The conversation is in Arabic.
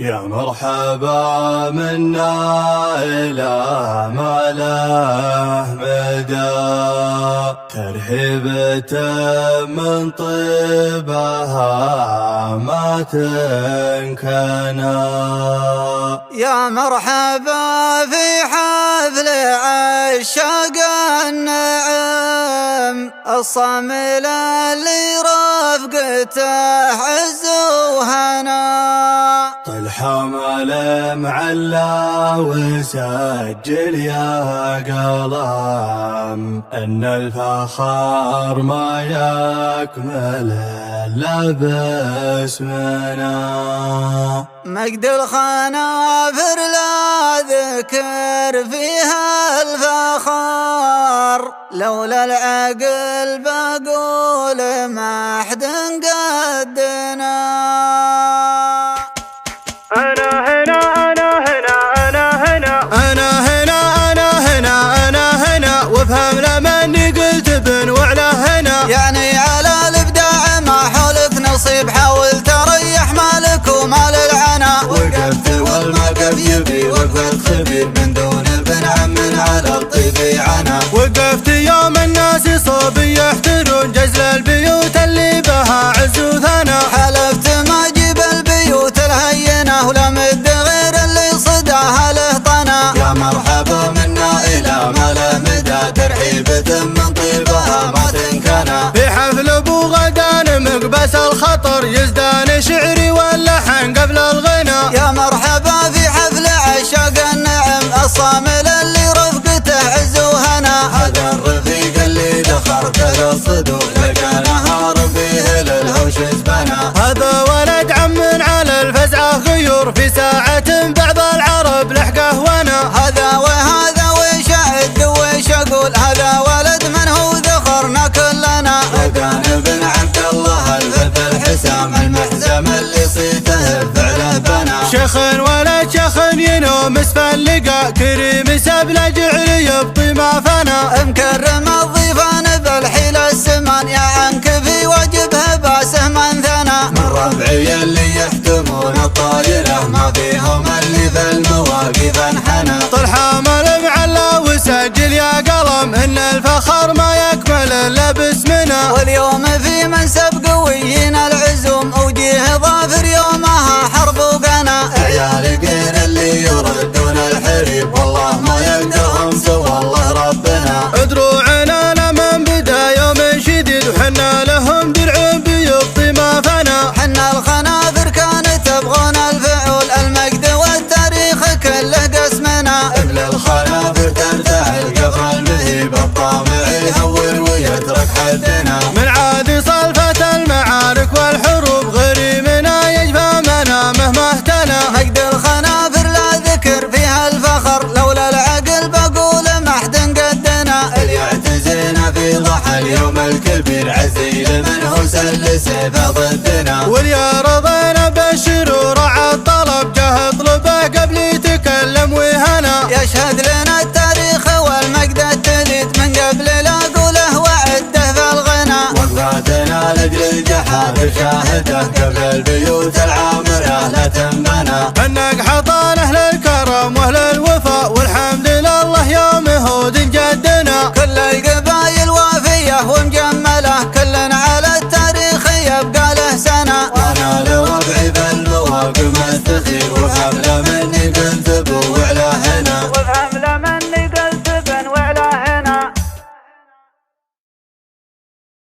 يا مرحبا منا إلى ما له مدى، ترحيبة من طيبها ما تنكنا. يا مرحبا في حفل عشاق النعم، الصامل اللي رفقته عز وهنا. الحمل معلى وسجل يا قلم ان الفخر ما يكمل الا باسمنا. مجد الخنافر لا ذكر فيها الفخر، لولا العقل بقول ما حد قدنا. أنا هنا أنا هنا أنا هنا أنا هنا أنا هنا أنا هنا، وافهم لمني قلت بن وعلى هنا. يعني على الإبداع ما حولك نصيب، حاول تريح مالك ومال العنا. وقفت والموقف يبي وقفت خبير من دون ابن عم على الطيب عنا. وقفت يوم الناس صوب يحترون جزل البيوت اللي بها عز وثنا. حلفت ما جيب البيوت الهينة ولا مد غير اللي صداها له طنا. يا مرحبا منا إلى ما له مدى، ترحيبة من طيبها ما تنكنا. في حفل ابو غدان مقبس الخطر، يزدان شعري واللحن قبل الغنى. يا مرحبا في حفل عشاق النعم، الصامل اللي رفقته عز وهنا. هذا الرفيق اللي دخرت قصده، لقى نهار فيه للهوش زبنا. هذا ولد عم على الفزعة غيور، في ساعة بعض العرب لحقه وانا. هذا وهذا وش أعد وش أقول، هذا ولد من هو ذخرنا كلنا. وكان ابن عبد الله الفتى الحسام، المحزم اللي صيته بفعله بنا. شيخ ولد شيخ ينوم اسفل لقى، كريم سبل جعل يبطي ما فنى. مكرم الضيفان بالحيلة السمان، يا عنك في وجبه باسه من ثنا. من ربعي اللي يحتمون الطايرة، ما فيهم اللي في المواقف انحنى. طل حامل معلى وسجل يا قلم ان الفخر ما يكمل الا باسمنا. واليوم في منسب قويين العزوم، وجيه ظافر يومها حرب وقنا. عيال غير اللي يردون الحريب، والله ما يقدرهم سوى الله ربنا. دروعنا لمن بدا يوم شديد، وحنا لهم درع بيبطي ما فنى. حنا الخنافر كانت تبغون الفعول، المجد والتاريخ كله قسمنا. ابن الخنافر ترتاح القفر المهيب، الطامع يهور ويترك حدنا. من عادي صلفة المعارك والحروب، غريمنا يجفى منامه ما اهتنى. مجد الخنافر لا ذكر فيها الفخر، لولا العقل بقول ما حد قدنا. اللي يعتزينا في ضحى اليوم الكبير، عزيل من هو سل سيفه ضدنا. واللي رضينا بالشرور على الطلب، جاه طلبه قبل يتكلم وهنا. يشهد لنا التاريخ والمجد التليد، من قبل لا قوله وعده في الغنى. وقفاتنا لجل الجحافل شاهده، قبل البيوت العامرة لا تنبنى. انك حطان اهل الكرم واهل الوفاء، والحمد لله يوم هود جدنا. كل القبايل وافية ومجملة، كلنا على التاريخ يبقى له سنة. وانا لربعي بالمواقف مستخير، وحمله مني